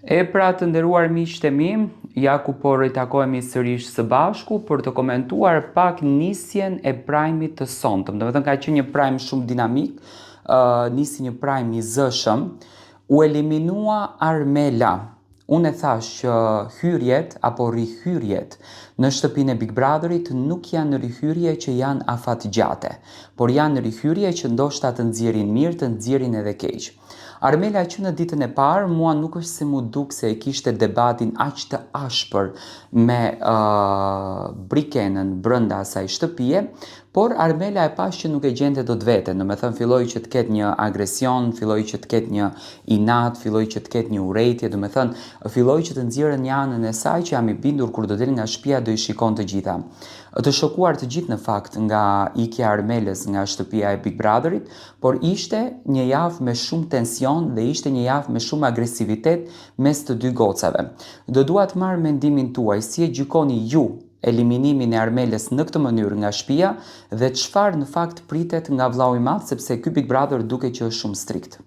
E pra të nderuar miqtë e mi, ja ku po ritakohemi sërish së bashku për të komentuar pak nisjen e Prime-it të sonte. Domethënë ka qenë një Prime shumë dinamik, nisi një Prime i zëshëm, u eliminua Armela. Unë e thash që hyrjet apo rihyrjet në shtëpinë e Big Brotherit nuk janë rihyrje që janë afatgjate, por janë rihyrje që ndoshta të nxjerrin mirë, të nxjerrin edhe keq. Armela që në ditën e parë mua nuk është se mu duk se e kishte debatin aq të ashpër me Brikenën brënda asaj shtëpie, por Armela e pash që nuk e gjente dot veten, domethënë filloi që të ketë një agresion, filloi që të ketë një inat, filloi që të ketë një urrëtie, domethënë filloi që të nxjerrën një anën e saj që jam i bindur kur do del nga shtëpia do i shikon të gjitha. Të shokuar të gjithë në fakt nga ikja e Armelës nga shtëpia e Big Brotherit, por ishte një javë me shumë tension dhe ishte një javë me shumë agresivitet mes të dy gocave. Do dua të marr mendimin tuaj, si e gjykoni ju eliminimin e Armelës në këtë mënyrë nga shtëpia dhe çfarë në fakt pritet nga vllau i madh sepse ky Big Brother duket që është shumë strikt.